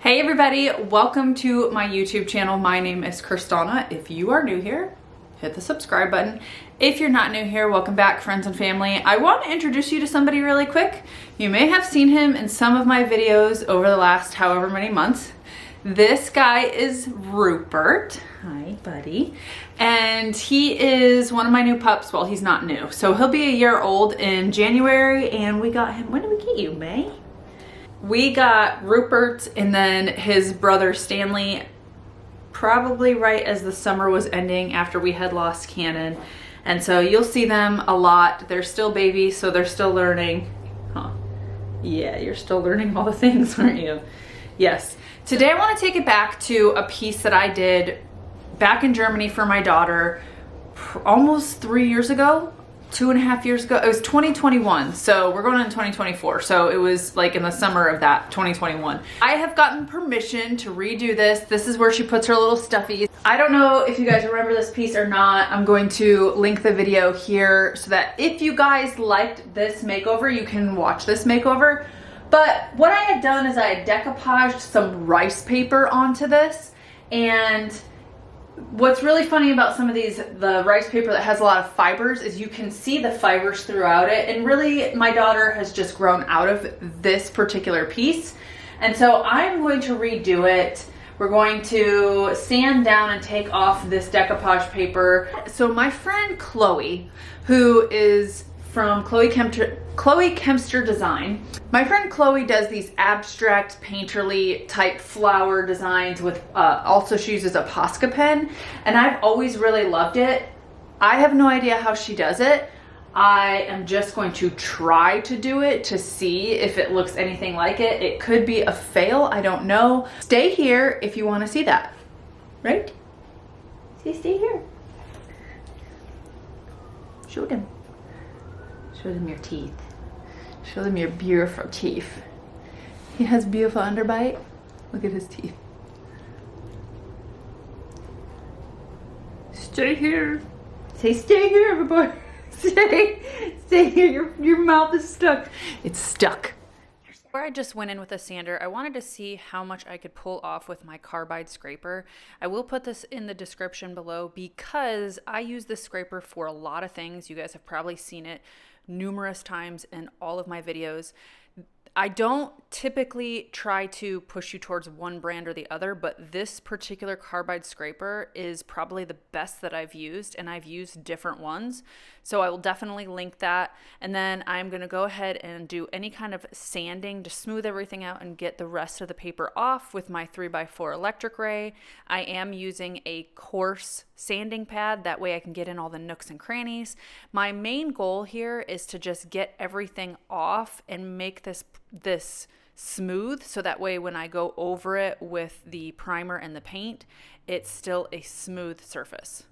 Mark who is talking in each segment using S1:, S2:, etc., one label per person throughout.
S1: Hey everybody, welcome to my YouTube channel. My name is Crys'Dawna. If you are new here, hit the subscribe button. If you're not new here, welcome back, friends and family. I want to introduce you to somebody really quick. You may have seen him in some of my videos over the last however many months. This guy is Rupert. Hi, buddy. And he is one of my new pups. Well, he's not new. So he'll be a year old in January, and we got him, when did we get you, May? We got Rupert and then his brother Stanley probably right as the summer was ending after we had lost Cannon. And so you'll see them a lot. They're still babies, so they're still learning. Huh. Yeah, you're still learning all the things, aren't you? Yes. Today I want to take it back to a piece that I did back in Germany for my daughter almost 3 years ago. 2.5 years ago. It was 2021, so we're going into 2024, so it was like in the summer of that 2021. I have gotten permission to redo this. This is where she puts her little stuffies. I don't know if you guys remember this piece or not. I'm going to link the video here so that if you guys liked this makeover, you can watch this makeover. But what I had done is I had decoupaged some rice paper onto this, and what's really funny about some of these, the rice paper that has a lot of fibers, is you can see the fibers throughout it. And really, my daughter has just grown out of this particular piece. And so I'm going to redo it. We're going to sand down and take off this decoupage paper. So my friend Chloe, who is from Chloe Kempster Design. My friend Chloe does these abstract painterly type flower designs with, also she uses a posca pen, and I've always really loved it. I have no idea how she does it. I am just going to try to do it to see if it looks anything like it. It could be a fail, I don't know. Stay here if you want to see that, right? Stay here. Show them. Show them your teeth. Show them your beautiful teeth. He has beautiful underbite. Look at his teeth. Stay here. Say, stay here, everybody. Stay here. Your mouth is stuck. It's stuck. Before I just went in with a sander, I wanted to see how much I could pull off with my carbide scraper. I will put this in the description below because I use this scraper for a lot of things. You guys have probably seen it numerous times in all of my videos. I don't typically try to push you towards one brand or the other, but this particular carbide scraper is probably the best that I've used, and I've used different ones. So I will definitely link that. And then I'm going to go ahead and do any kind of sanding to smooth everything out and get the rest of the paper off with my 3x4 electric ray. I am using a coarse sanding pad. That way I can get in all the nooks and crannies. My main goal here is to just get everything off and make this smooth, so that way when I go over it with the primer and the paint, it's still a smooth surface.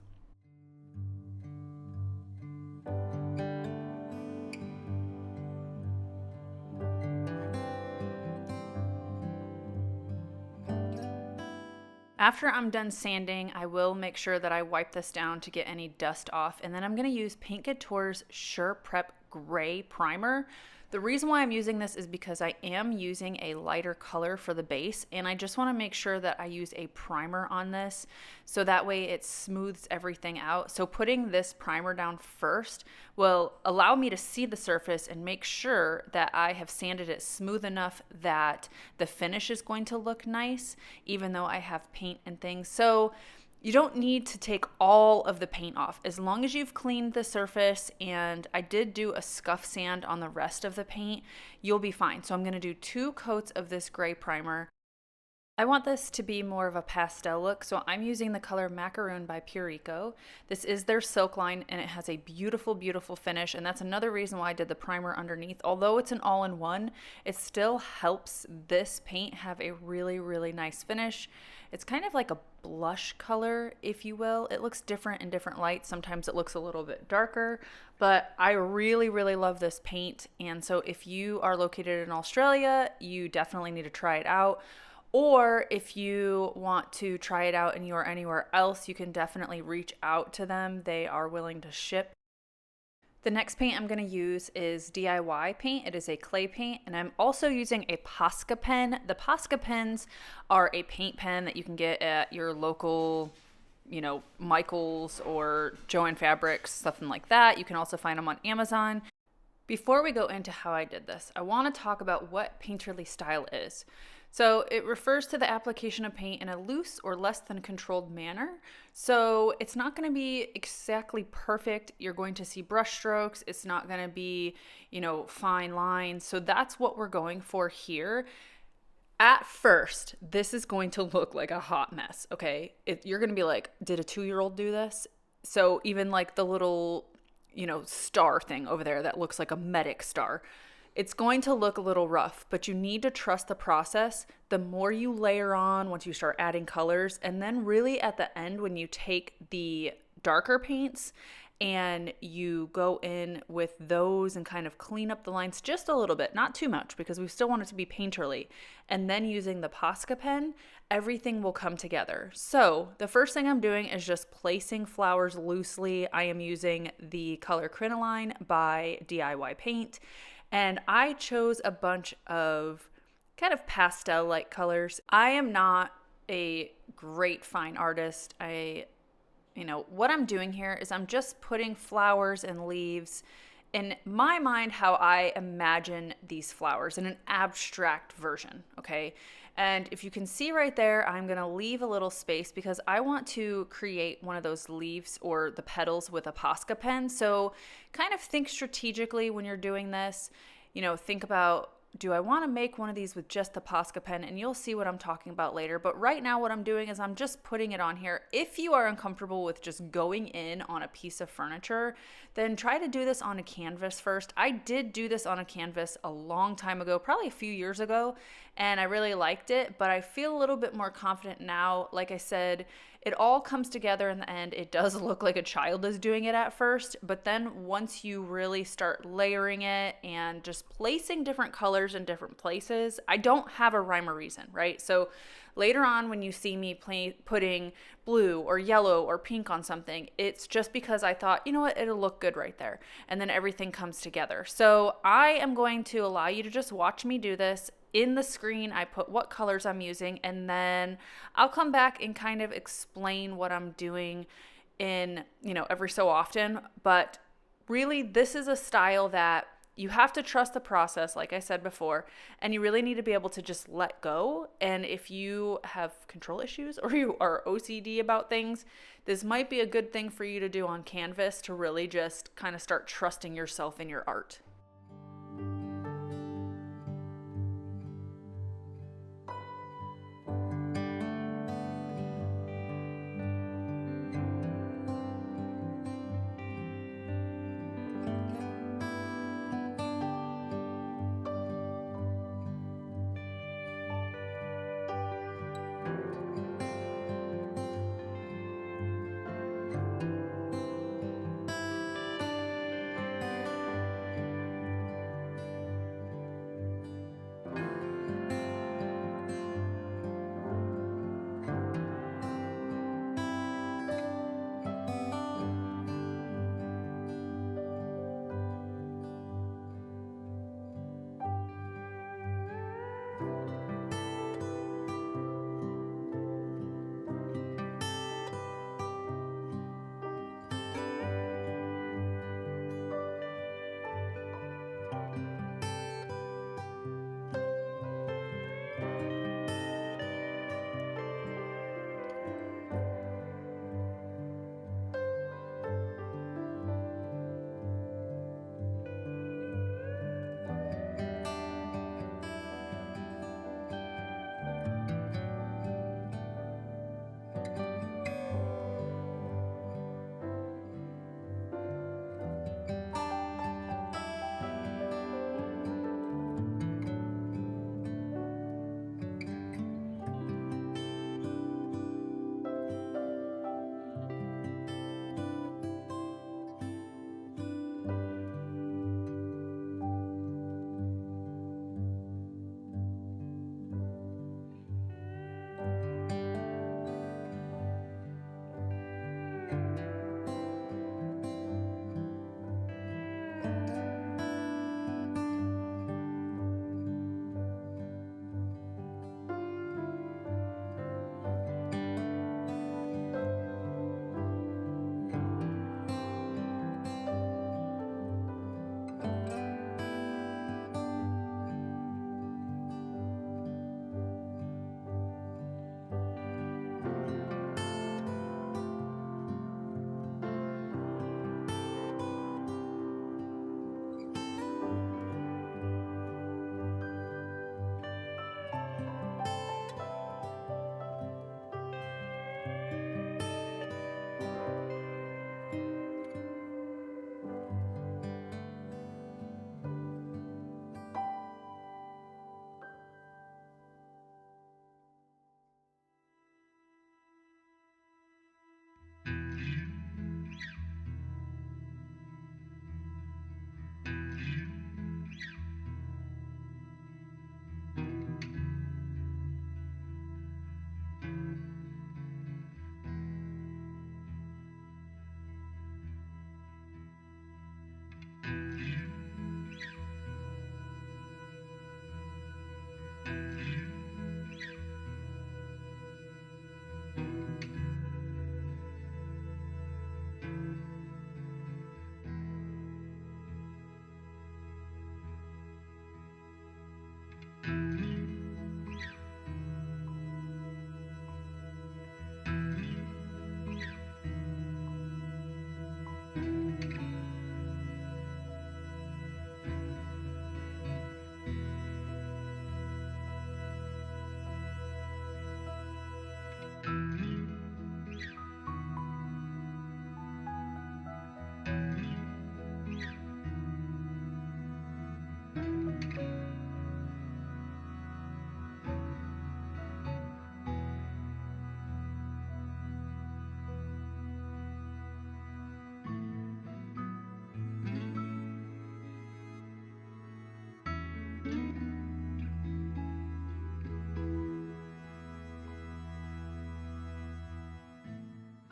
S1: After I'm done sanding, I will make sure that I wipe this down to get any dust off, and then I'm going to use Paint Couture's Sure Prep Gray Primer. The reason why I'm using this is because I am using a lighter color for the base, and I just want to make sure that I use a primer on this so that way it smooths everything out. So putting this primer down first will allow me to see the surface and make sure that I have sanded it smooth enough that the finish is going to look nice, even though I have paint and things. So you don't need to take all of the paint off as long as you've cleaned the surface, and I did do a scuff sand on the rest of the paint. You'll be fine. So I'm going to do 2 coats of this gray primer. I want this to be more of a pastel look, so I'm using the color Macaroon by Purico. This is their silk line, and it has a beautiful, beautiful finish, and that's another reason why I did the primer underneath. Although it's an all-in-one, it still helps this paint have a really, really nice finish. It's kind of like a blush color, if you will. It looks different in different lights. Sometimes it looks a little bit darker, but I really, really love this paint, and so if you are located in Australia, you definitely need to try it out. Or if you want to try it out and you are anywhere else, you can definitely reach out to them. They are willing to ship. The next paint I'm going to use is DIY paint. It is a clay paint, and I'm also using a Posca pen. The Posca pens are a paint pen that you can get at your local, Michael's or Joann Fabrics, something like that. You can also find them on Amazon. Before we go into how I did this, I want to talk about what painterly style is. So it refers to the application of paint in a loose or less than controlled manner. So it's not going to be exactly perfect. You're going to see brush strokes. It's not going to be, fine lines. So that's what we're going for here. At first, this is going to look like a hot mess, okay? You're going to be like, did a 2-year-old do this? So even like the little, star thing over there that looks like a medic star, it's going to look a little rough, but you need to trust the process. The more you layer on, once you start adding colors, and then really at the end when you take the darker paints and you go in with those and kind of clean up the lines just a little bit, not too much because we still want it to be painterly, and then using the Posca pen, everything will come together. So the first thing I'm doing is just placing flowers loosely. I am using the color Crinoline by DIY Paint. And I chose a bunch of kind of pastel-like colors. I am not a great fine artist. What I'm doing here is I'm just putting flowers and leaves in my mind how I imagine these flowers in an abstract version, okay? And if you can see right there, I'm gonna leave a little space because I want to create one of those leaves or the petals with a Posca pen. So kind of think strategically when you're doing this, think about, do I want to make one of these with just the Posca pen? And you'll see what I'm talking about later. But right now what I'm doing is I'm just putting it on here. If you are uncomfortable with just going in on a piece of furniture, then try to do this on a canvas first. I did do this on a canvas a long time ago, probably a few years ago, and I really liked it, but I feel a little bit more confident now. Like I said, it all comes together in the end. It does look like a child is doing it at first, but then once you really start layering it and just placing different colors in different places, I don't have a rhyme or reason, right? So later on when you see me putting blue or yellow or pink on something, it's just because I thought, it'll look good right there. And then everything comes together. So I am going to allow you to just watch me do this. In the screen, I put what colors I'm using, and then I'll come back and kind of explain what I'm doing in, every so often. But really, this is a style that you have to trust the process, like I said before, and you really need to be able to just let go. And if you have control issues or you are OCD about things, this might be a good thing for you to do on canvas to really just kind of start trusting yourself in your art.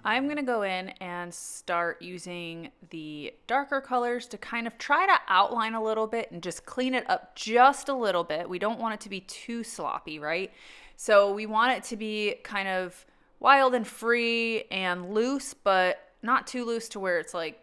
S1: I'm gonna go in and start using the darker colors to kind of try to outline a little bit and just clean it up just a little bit. We don't want it to be too sloppy, right? So we want it to be kind of wild and free and loose, but not too loose to where it's like,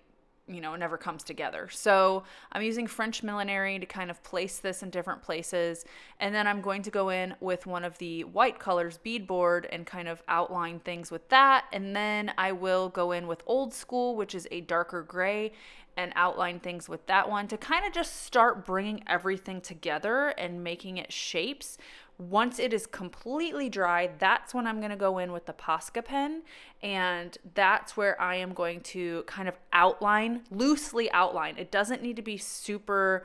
S1: you know, it never comes together. So I'm using French Millinery to kind of place this in different places. And then I'm going to go in with one of the white colors, Bead Board, and kind of outline things with that. And then I will go in with Old School, which is a darker gray, and outline things with that one to kind of just start bringing everything together and making it shapes. Once it is completely dry, that's when I'm going to go in with the Posca pen, and that's where I am going to kind of outline, loosely outline. It doesn't need to be super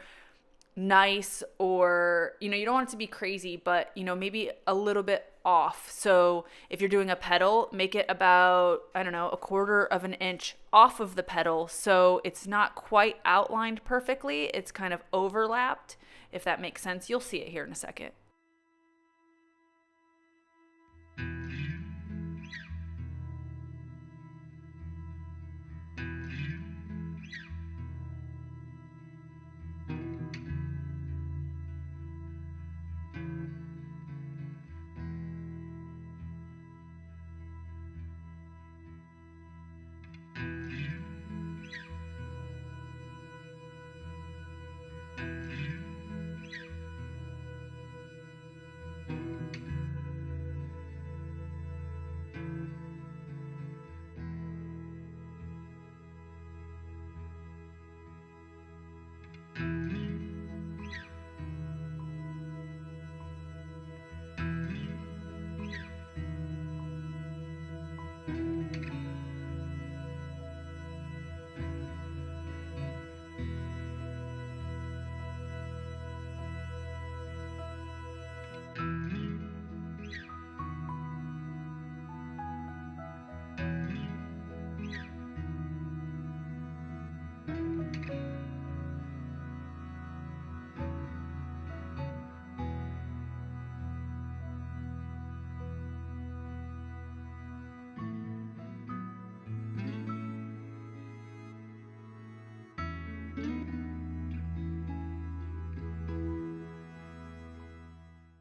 S1: nice, or, you know, you don't want it to be crazy, but, you know, maybe a little bit off. So if you're doing a petal, make it about, I don't know, 1/4 of an inch off of the petal, so it's not quite outlined perfectly. It's kind of overlapped, if that makes sense. You'll see it here in a second.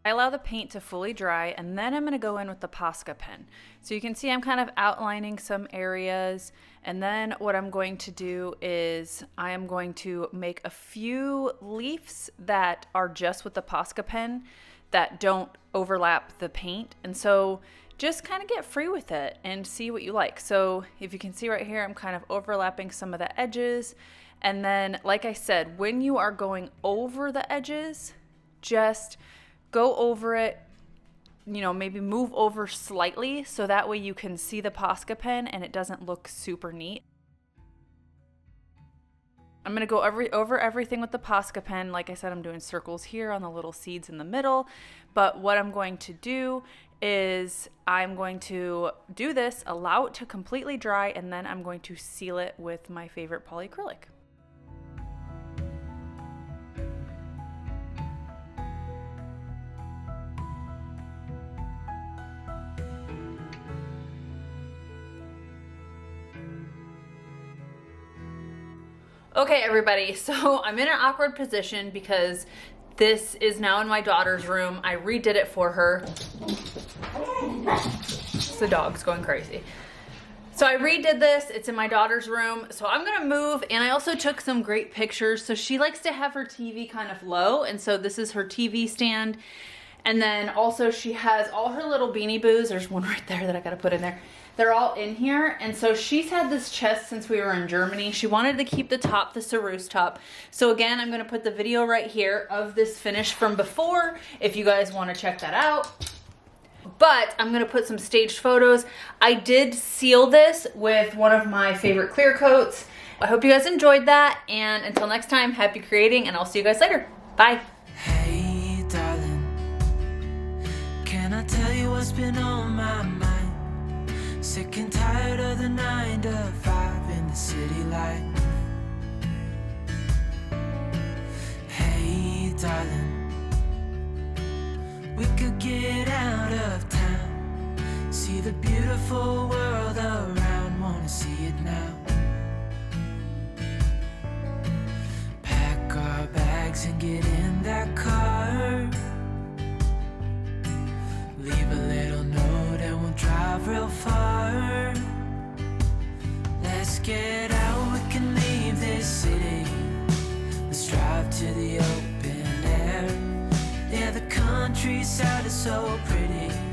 S1: I allow the paint to fully dry, and then I'm going to go in with the Posca pen. So you can see I'm kind of outlining some areas, and then what I'm going to do is I am going to make a few leaves that are just with the Posca pen that don't overlap the paint. And so just kind of get free with it and see what you like. So if you can see right here, I'm kind of overlapping some of the edges. And then, like I said, when you are going over the edges, just go over it, you know, maybe move over slightly so that way you can see the Posca pen and it doesn't look super neat. I'm going to go over everything with the Posca pen. Like I said, I'm doing circles here on the little seeds in the middle. But what I'm going to do is I'm going to do this, allow it to completely dry, and then I'm going to seal it with my favorite polyacrylic. Okay, everybody, so I'm in an awkward position because this is now in my daughter's room. I redid it for her. The dog's going crazy. So I redid this, it's in my daughter's room. So I'm gonna move, and I also took some great pictures. So she likes to have her TV kind of low, and so this is her TV stand. And then also she has all her little Beanie Boos. There's one right there that I gotta put in there. They're all in here, and so she's had this chest since we were in Germany. She wanted to keep the top the Ceruse top. So again, I'm gonna put the video right here of this finish from before if you guys wanna check that out. But I'm gonna put some staged photos. I did seal this with one of my favorite clear coats. I hope you guys enjoyed that, and until next time, happy creating, and I'll see you guys later. Bye.
S2: Hey darling, can I tell you what's been on my mind? Sick and tired of the 9 to 5 in the city life. Hey darling, we could get out of town, see the beautiful world around wanna see it now. Pack our bags and get in that car. Leave a little note and we'll drive real far. Let's get out, we can leave this city. Let's drive to the open air. Yeah, the countryside is so pretty.